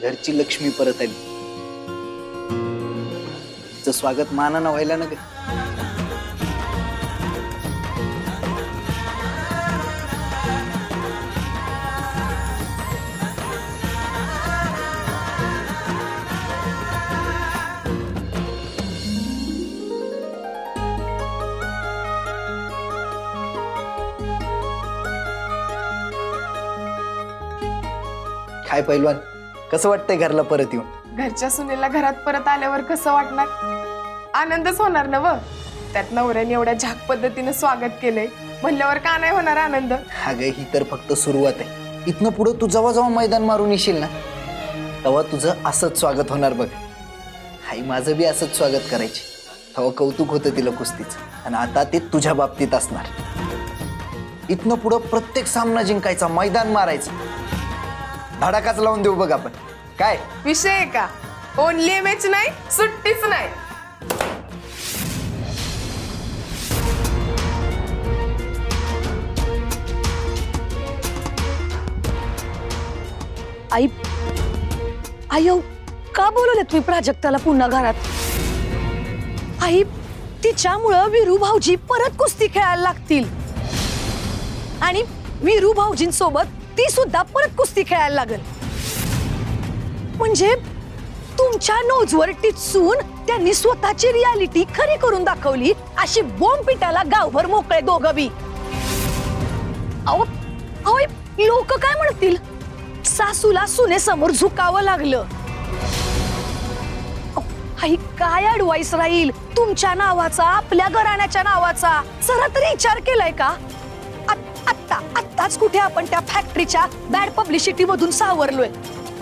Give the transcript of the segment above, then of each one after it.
घरची लक्ष्मी परत आली. तिचं स्वागत मानानं व्हायला ना ग. काय पैलवान, कसं वाटतंय घरला परत येऊन? घरच्या सुनेला घरात परत आल्यावर कसं वाटणार? आनंदच होणार ना व. त्यात नवऱ्याने एवढ्या झाक पद्धतीने स्वागत केलंय म्हणल्यावर का नाही होणार आनंद? अगं ही तर फक्त सुरुवात आहे. इथनं पुढं तू जेव्हा जेव्हा मैदान मारून येशील ना तेव्हा तुझं असंच स्वागत होणार बघ. आई माझं बी असंच स्वागत करायची. तेव्हा कौतुक होतं तिला कुस्तीचं, आणि आता ते तुझ्या बाबतीत असणार. इथनं पुढं प्रत्येक सामना जिंकायचा, मैदान मारायचं, धडाकाच लावून देऊ बघ आपण. काय विषय आहे का? ओनली मॅच नाही, सुट्टीच नाही. आई आयो का बोलवले तुम्ही प्राजक्ताला पुन्हा घरात? आई तिच्यामुळं वीरू भाऊजी परत कुस्ती खेळायला लागतील आणि वीरू भाऊजींसोबत ती सुद्धा परत कुस्ती खेळायला लागल. म्हणजे तुमच्या नोजवर टिचून त्यांनी स्वतःची रियालिटी खरी करून दाखवली अशी बॉम्ब पिटाला गावभर मोकळे दोघं बी. अहो अहो लोक काय म्हणतील? सासूला सुनेसमोर झुकावं लागलं. आई काय ऍडवाइस राहील तुमच्या नावाचा, आपल्या घराण्याच्या नावाचा? जरा तरी विचार केलाय का? आत्ताच कुठे आपण त्या फॅक्टरीच्या बॅड पब्लिसिटी मधून सावरलोय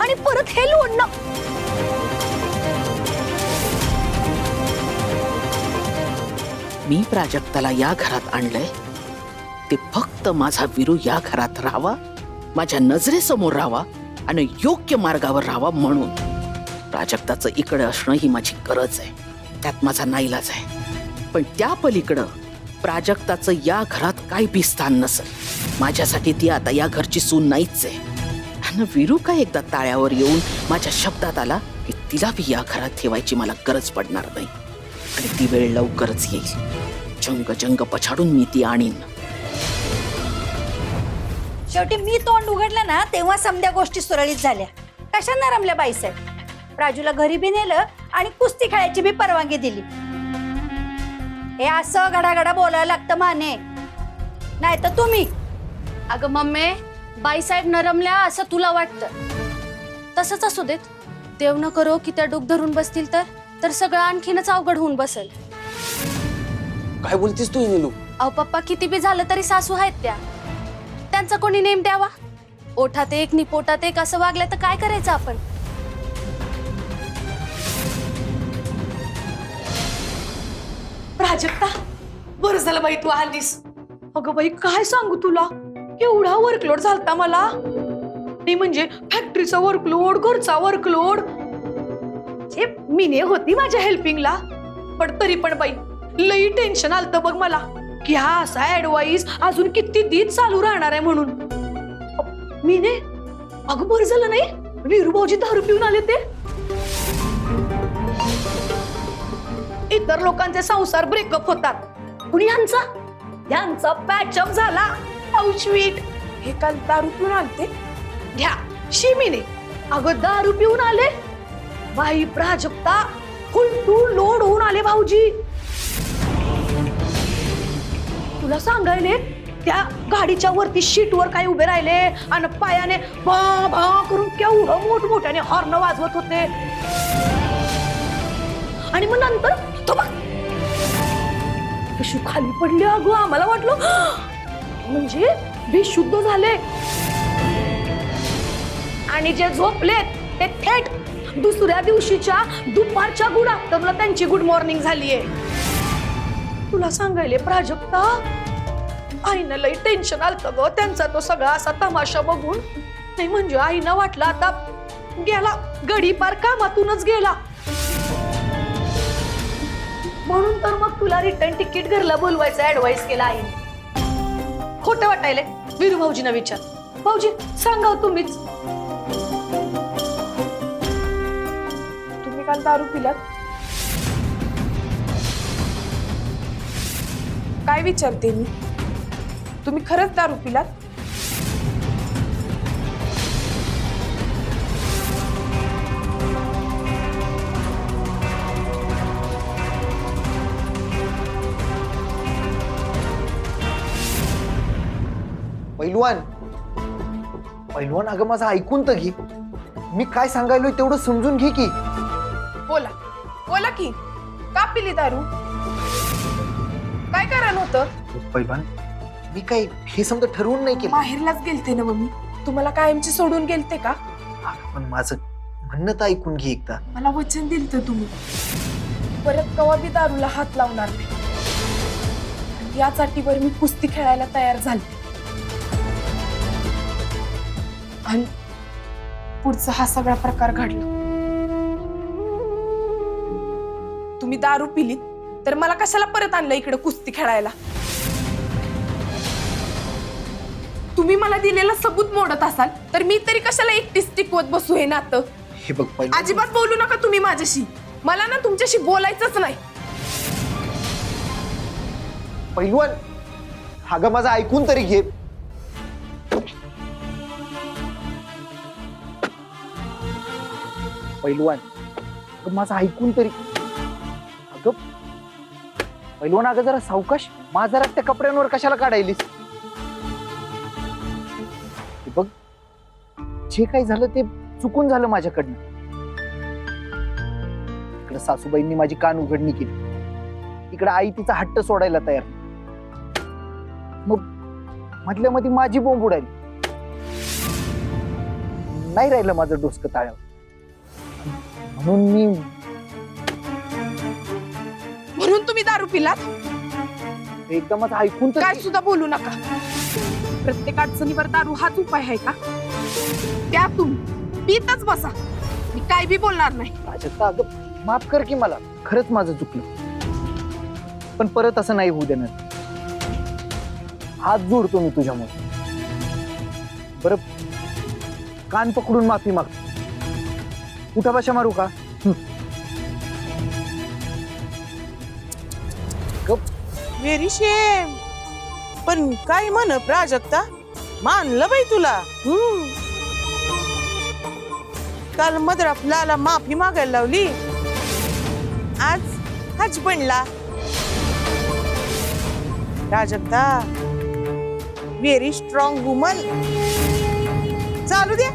आणि परत हे लोणं. मी प्राजक्ताला या घरात आणलंय ते फक्त माझा वीरू या घरात राहावा, माझ्या नजरेसमोर राहावा आणि योग्य मार्गावर राहावा म्हणून. प्राजक्ताचं इकडे असणं ही माझी गरज आहे, त्यात माझा नाईलाज आहे. पण त्या पलीकडं प्राजक्ताचं या घरात काही बी स्थान नसेल. माझ्यासाठी ती आता या घरची सून नाहीच आहे. आणि वीरू काय एकदा ताळ्यावर येऊन माझ्या शब्दात आला की तिला बी या घरात ठेवायची मला गरज पडणार नाही, आणि ती वेळ लवकरच येईल. जंग जंग पछाडून मी ती आणीन. शेवटी मी तोंड उघडलं ना तेव्हा समध्या गोष्टी सुरळीत झाल्या. कशा रमल्या बाईसाहेब? राजूला घरी बी नेलं आणि कुस्ती खेळायची बी परवानगी दिली. हे असं घडाघडा बोलायला लागतं माने, नाही तर तुम्ही. अगं मम्मी, बाईसाहेब नरमल्या असं तुला वाटतं? तसंच असू देत. देव न करो की त्या डोक धरून बसतील तर सगळं आणखीनच अवघड होऊन बसेल. काय बोलतीस तू नीलू? अहो पप्पा, किती बी झालं तरी सासू आहेत त्या. त्यांचा कोणी नेम द्यावा? ओठात एक नि पोटात एक असं वागलं तर काय करायचं आपण? प्राजक्ता, बरं झालं बाई तू आलीस. अगं बाई काय सांगू तुला, एवढा वर्कलोड झालता मला. नाही म्हणजे फॅक्टरीचा वर्कलोड, घरचा वर्कलोड. मीने होती माझ्या हेल्पिंगला, पण तरी पण बाई लई टेन्शन आलतं बघ मला की हा असा ऍडवाइस अजून किती दिवस चालू राहणार आहे म्हणून. मीने अगं बरं झालं नाही वीरू भाऊजी दारू पिऊन आले ते. इतर लोकांचे संसार ब्रेकअप होतात, कुणी यांचा पॅचअप झाला. औश्विट हे काल दारू पिऊन आलते. घ्या शिमीने अगं दारू पिऊन आले. बाई प्राजक्ता फुल टू लोड होऊन आले भाऊजी. तुला सांगायले त्या गाडीच्या वरती शीटवर काय उभे राहिले आणि पायाने भा भा करून केवढं मोठमोठ्याने हॉर्न वाजवत होते. आणि मग नंतर तो बघ कशी खाली पडली. अगं आम्हाला वाटलं म्हणजे बेशुद्ध झाले, आणि जे झोपलेत ते थेट दुसऱ्या दिवशीच्या दुपारच्या गुड आफ्टरला त्यांची गुड मॉर्निंग झालीये. तुला सांगायले प्राजक्ता आईनं लई टेन्शन आलतं ग त्यांचा तो सगळा असा तमाशा बघून. नाही म्हणजे आईनं वाटलं आता गेला गडी पार कामातूनच गेला. म्हणून तर मग तुला रिटर्न तिकीट घरला बोलवायचा ऍडवाइस केला आईने. खोटं वाटायले वीरू भाऊजींना विचार. भाऊजी सांगाव तुम्हीच. काल दारू पिलात? काय विचारते मी? तुम्ही खरंच दारू पिलात? पैलवान पैलवान, अगं माझं ऐकून तर घे. मी काय सांगायलोय तेवढं समजून घे की. बोला बोला की, का पिली दारू? काय कारण होतं? पैलवान, मी काय हे समजा ठरवून नाही केलं. बाहेरलाच गेलते ना मम्मी. तुम्हाला कायमची सोडून गेलते का? अगं, पण माझं म्हणणं तर ऐकून घे एकदा. मला वचन दिलतं तुम्ही परत कवा बी दारूला हात लावणार नाही. आणि या चाटीवर मी कुस्ती खेळायला तयार झाले. आणि पुढचा हा सगळा प्रकार घडला. तुम्ही दारू पिलीत तर मला कशाला परत आणलं इकडे कुस्ती खेळायला? तुम्ही मला दिलेला सबूत मोडत असाल तर मी तरी कशाला एकटीच टिकवत बसू हे नातं? हे बघ पैलवान, अजिबात बोलू नका तुम्ही माझ्याशी. मला ना तुमच्याशी बोलायचंच नाही. पैलवान, अगं माझं ऐकून तरी घे. पैलवान, अगं माझं ऐकून तरी. अगं पैलवान, अगं जरा सावकाश. माझा रक्त कपड्यांवर कशाला काढायलीस? हे बघ, जे काही झालं ते चुकून झालं माझ्याकडनं. इकडे सासूबाईंनी माझी कान उघडणी केली, इकडे आई तिचा हट्ट सोडायला तयार. मग मधल्या मध्ये माझी बोंब उडाली. नाही राहिलं माझं डोसकं ताळ्यावर. म्हणून तुम्ही दारू पिलात? एकदा माझं ऐकून तर काय सुद्धा बोलू नका. प्रत्येक अडचणीवर दारू हाच उपाय आहे का? त्या तुम्ही पितच बसा. मी काय बी बोलणार नाही. प्राजक्ता, अगं माफ कर की मला. खरंच माझं चुकलं, पण परत असं नाही होऊ देणार. हात जोडतो मी तुझ्यामुळे. बरं, कान पकडून माफी मागतो. उठा बशा मारू का? व्हेरी शेम. पण काय म्हण प्राजक्ता, मानलं बाई तुला. काल मदराफलाला माफी मागायला लावली, आज हजबंडला. Prajakta very strong woman. चालू द्या.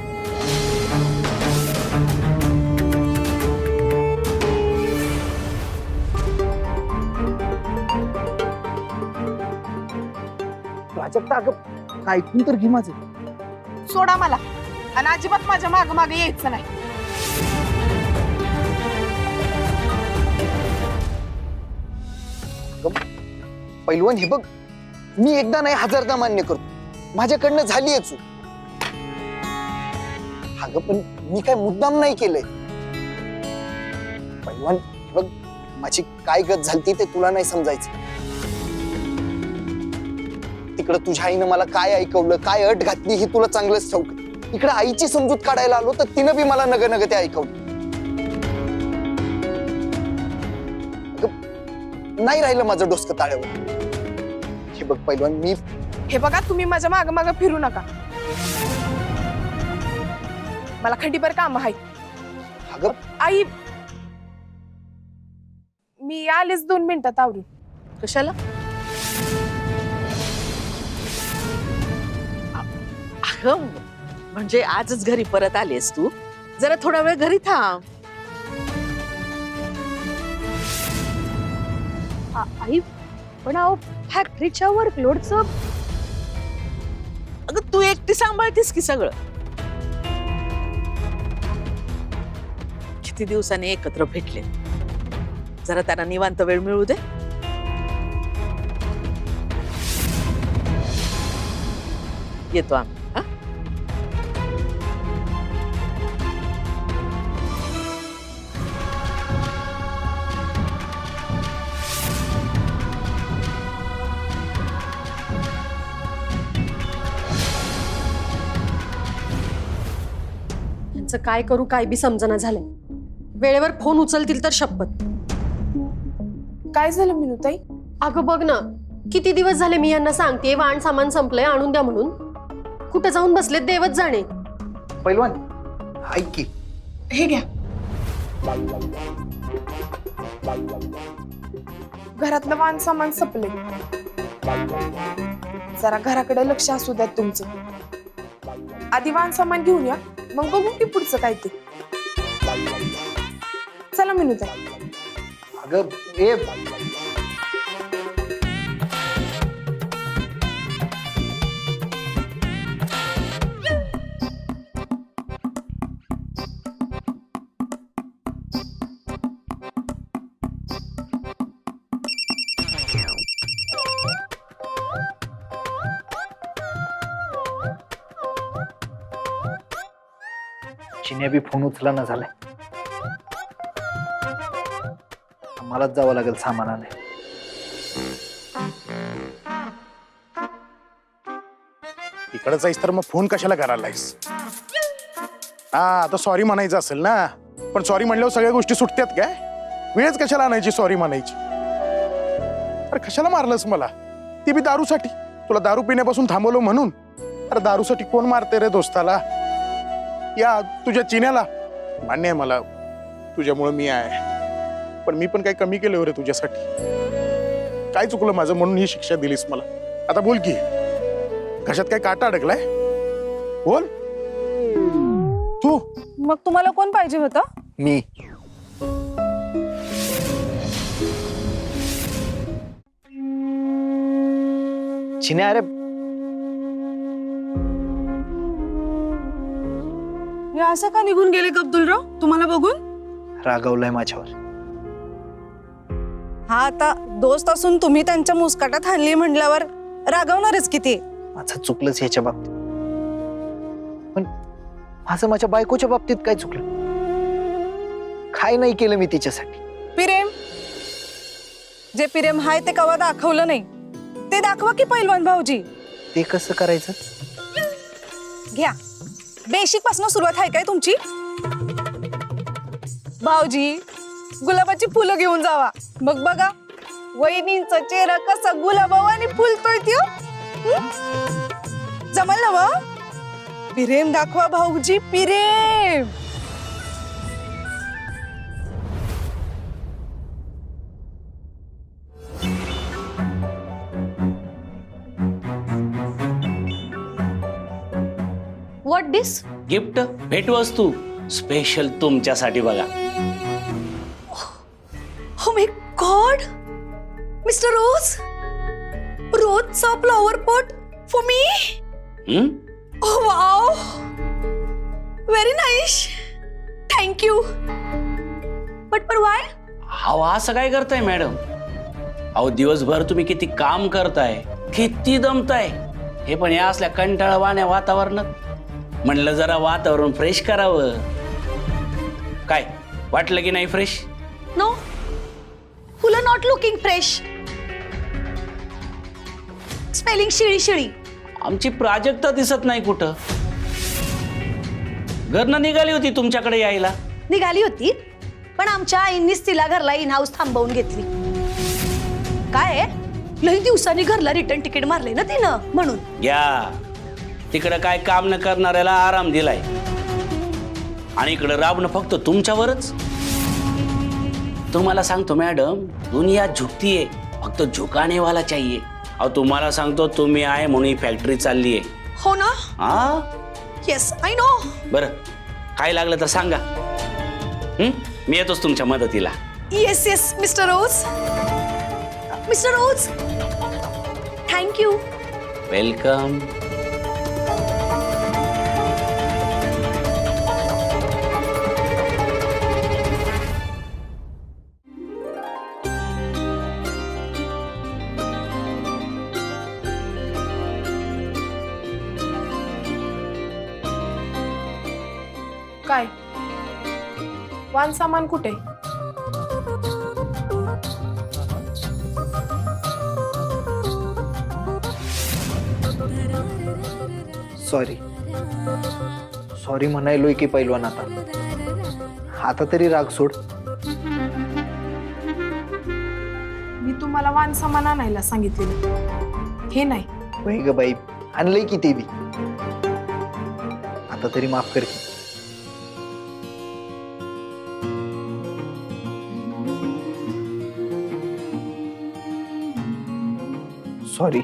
प्राजक्ता, अगं ऐकून तर घे माझं. सोडा मला आणि अजिबात माझ्या माग मागे यायचं नाही. पैलवान, हे बघ, मी एकदा नाही हजारदा मान्य करतो, माझ्याकडनं झालीये चूक. अगं पण मी काय मुद्दाम नाही केलंय. पैलवान, हे बघ, माझी काय गत झाली ते तुला नाही समजायचं. तिकडं तुझ्या आईनं मला काय ऐकवलं, काय अट घातली हे तुला चांगलंच ठाऊक. इकडे आईची समजूत काढायला आलो तर तिनं बी मला नग नग ते ऐकवलं. नाही राहिलं माझं डोसकं ताळ्यावर. हे बघ पैलवान, मी हे बघा, तुम्ही माझ्या माग माग फिरू नका. मला खंडीभर काम आहे. अगं आई, मी आलेच 2 मिनिटात आवरून. कशाला? अगं म्हणजे आजच घरी परत आलीस तू? जरा थोडा वेळ घरी थांब. आई पण अहो फॅक्टरीच्या वर्कलोडचं. अगं तू एकटी सांभाळतीस की सगळं? किती दिवसांनी एकत्र भेटले, जरा त्यांना निवांत वेळ मिळू दे. येतो आम्ही. हा, काय करू काय बी समजना झालंय. वेळेवर फोन उचलतील तर शपथ. काय झालं मिनूताई? अगं बघ ना, किती दिवस झाले मी यांना सांगते वाण सामान संपलंय आणून द्या म्हणून. कुठे जाऊन बसलेत देवच जाणे. पैलवान ऐक की, हे घ्या. घरातलं वाण सामान संपले. जरा घराकडे लक्ष असू द्या तुमचं. आधी वाण सामान घेऊन या, मग बघू की पुढचं काय ते. चला मिनूताई. अगं ए चिन्या बी फोन उचला ना झालाय. मलाच जावं लागेल सामानाने. इकडे जाईस तर मग फोन कशाला करायलायस? हा आता सॉरी म्हणायचं असेल ना, पण सॉरी म्हणल्यावर सगळ्या गोष्टी सुटतात काय? वेळच कशाला आणायची सॉरी म्हणायची? अरे कशाला मारलंस मला? ती बी दारूसाठी. तुला दारू पिण्यापासून थांबवलं म्हणून. अरे दारूसाठी कोण मारते रे दोस्ताला? या तुझ्या चिन्याला. मान्य आहे मला, तुझ्यामुळे मी आहे, पण मी पण काही कमी केलं रे तुझ्यासाठी? काय चुकलं माझं म्हणून ही शिक्षा दिलीस मला? आता बोल की, कशात काय काटा अडकलाय? बोल तू. मग तुम्हाला कोण पाहिजे होतं? मी. चिन्या अरे हे असं का निघून गेले अब्दुलराव तुम्हाला बघून? रागवलाय माझ्यावर. हा आता दोस्त असून तुम्ही त्यांच्या मुस्काटात हाणली म्हणल्यावर रागवणारच किती. माझं चुकलंच ह्याच्या बाबतीत, पण माझं माझ्या बायकोच्या बाबतीत काय चुकलं? काय नाही केलं मी तिच्यासाठी? प्रेम, जे प्रेम हाय ते कवा दाखवलं नाही ते दाखवा की पैलवान भाऊजी. ते कसं करायचं? घ्या, बेसिक पासून सुरुवात आहे काय तुमची? भाऊजी गुलाबाची फुलं घेऊन जावा, मग बघा वहिनींचा चेहरा कसा गुलाबावानी फुलतोय त्यो. जमल ना व? प्रेम दाखवा भाऊजी, प्रेम. What this? गिफ्ट, भेटवस्तू स्पेशल तुमच्यासाठी बघा. Oh my God! Mr. Rose? Roseचा flower pot for me? Oh wow! Very nice! Thank you! But why? अहो असं काय करताय मॅडम? अहो दिवसभर तुम्ही किती काम करताय, किती दमताय, हे पण या असल्या कंटाळवाण्या वातावरणात म्हणलं जरा वातावरण फ्रेश करावं. काय वाटलं की नाही फ्रेश? No? फुलं नॉट लुकिंग फ्रेश. स्पेलिंग शिळी शिळी. आमची प्राजक्ता दिसत नाही कुठं. घरनं निघाली होती तुमच्याकडे यायला. निघाली होती, पण आमच्या आईंनीच तिला घरला इन हाऊस थांबवून घेतली. काय लई दिवसांनी घरला रिटर्न तिकीट मारले ना तिनं, म्हणून. या तिकडं काय काम न करणाऱ्याला आराम दिलाय, आणि इकडं राबणं फक्त तुमच्यावरच. तुम्हाला सांगतो मॅडम, दुनिया झुकती है, फक्त झुकाने वाला चाहिए. अहो तुम्हाला सांगतो, तुम्ही आहे म्हणून ही फॅक्टरी चालली आहे. हो ना? हा येस आय नो. बरं, काय लागलं तर सांगा, मी येतोच तुमच्या मदतीला. येस येस मिस्टर रोज. मिस्टर रोज, थँक्यू. वेलकम. काय वाण सामान कुठे? सॉरी सॉरी म्हणायलोय की पैलवान. आता आता तरी राग सोड. मी तुम्हाला वाण सामान आणायला सांगितलेलं, हे नाही. बाई ग बाई, आणलंय की ते बी. आता तरी माफ कर की. सॉरी.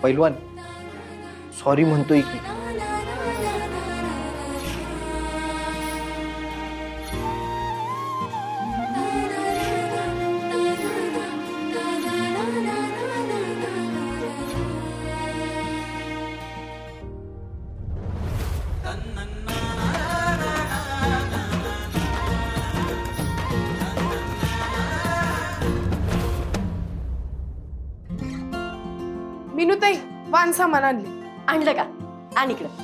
पैलवान, सॉरी म्हणतोय की. मिनूताई, वाण सामान आणले. आणलं का? आण इकडं.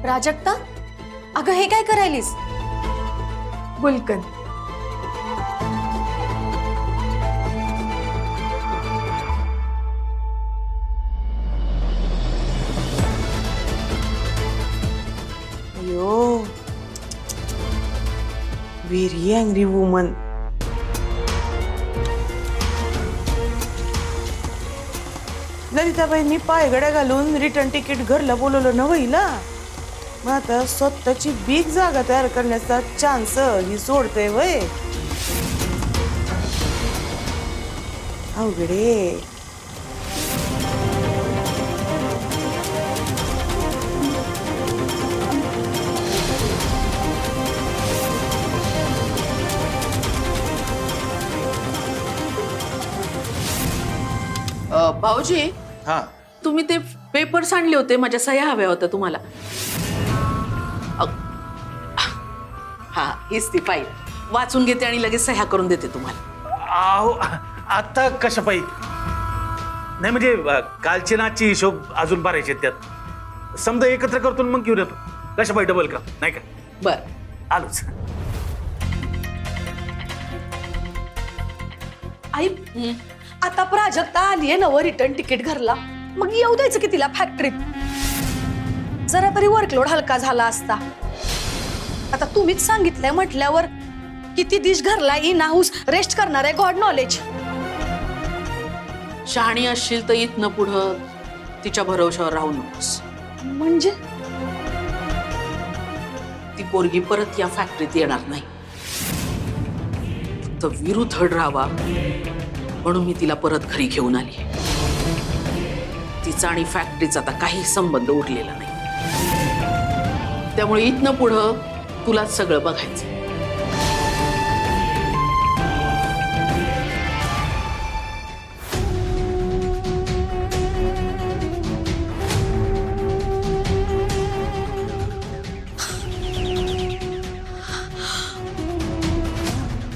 प्राजक्ता, अगं हे काय करायलीस? गुलकंद. अयो, व्हेरी अँग्री वुमन. ललिताबाईंनी पायगड्या घालून रिटर्न तिकीट घरला बोलवलं ना वहिला. मग आता स्वतःची बिग जागा तयार करण्याचा चान्स ही सोडते वय. अवघडे. भाऊजी, हा, तुम्ही ते पेपर्स आणले होते, माझ्या सह्या हव्या होत्या तुम्हाला. हा, हीच ती फाईल. वाचून घेते आणि लगेच सह्या करून देते तुम्हाला. आहो, आता कशा पाहिजे? नाही म्हणजे कालचे नाचचे हिशोब अजून भरायचे त्यात. समजा एकत्र करतो मग घेऊन येतो. कशा पाहिजे डबल का? नाही का? बर. आलोच. आई, आता प्राजक्ता आलीये नव रिटर्न तिकीट घरला, मग येऊ द्यायचं की तिला फॅक्टरीत. जरा तरी वर्कलोड हलका झाला असता. आता तुम्हीच सांगितलंय म्हटल्यावर किती दिवस घरला इन हाऊस रेस्ट करणार आहे, गॉड नॉलेज. शहाणी असशील तर इथनं पुढं तिच्या भरोशावर राहू नकोस. म्हणजे ती पोरगी परत या फॅक्टरीत येणार नाही. फक्त विरू थर्ड राहावा म्हणून मी तिला परत घरी घेऊन आली. तिचा आणि फॅक्टरीचा आता काही संबंध उरलेला नाही. त्यामुळे इथनं पुढं तुलाच सगळं बघायचं.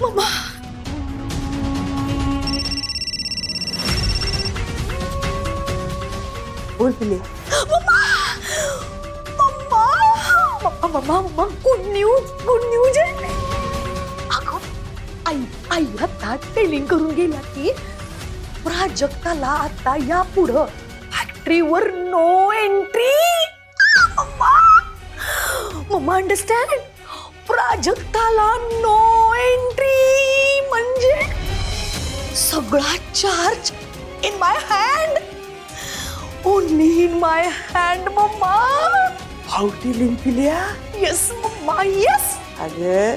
मम्मा, बोल पिले. मम्मा, गुड न्यूज आहे. अगं, आई आता टेलिंग करून गेल्या की प्राजक्ताला आता या पुढं फॅक्टरीवर नो एंट्री. Mamma understand? प्राजक्ताला नो एंट्री म्हणजे सगळा charge in my hand. Only in my hand mamma. How telling पिल्या. Yes mamma, yes. अगं,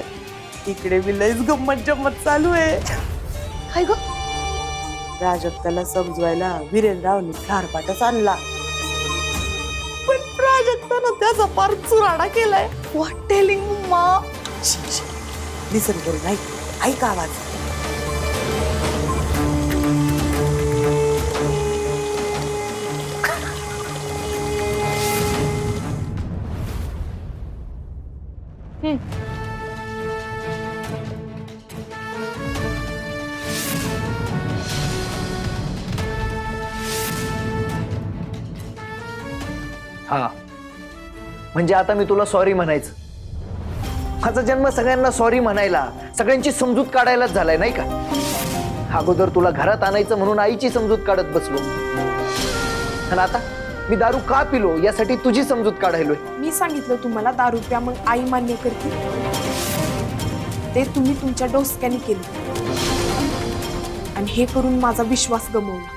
इकडे बी लयच गंमत जम्मत चालू आहे. काय ग? प्राजक्ताला समजवायला वीरेंद्ररावनी ठारपाटच आणला. पण प्राजक्ता ना त्याचा पार चुराडा केलाय. What telling mamma. लिसन करून ऐक आवाज. हा म्हणजे आता मी तुला सॉरी म्हणायचं. माझा जन्म सगळ्यांना सॉरी म्हणायला, सगळ्यांची समजूत काढायलाच झालाय नाही का? अगोदर तुला घरात आणायचं म्हणून आईची समजूत काढत बसलो, आणि आता मी दारू का पिलो यासाठी तुझी समजूत काढायलोय. मी सांगितलं तुम्हाला दारू प्या मग आई मान्य करते, ते तुम्ही तुमच्या डोसक्याने केले आणि हे करून माझा विश्वास गमावला.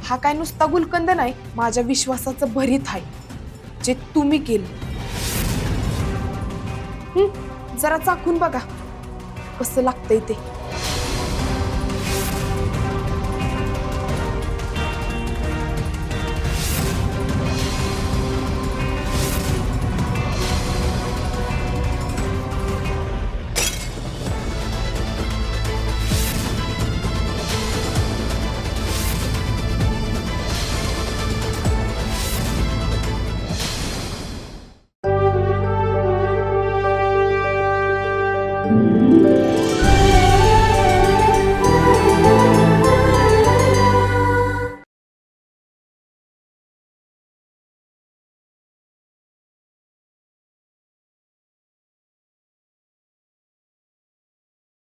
हा काय नुसता गुलकंद नाही, माझ्या विश्वासाचं भरीत आहे जे तुम्ही केलं. जरा चाखून बघा कसं लागतंय ते.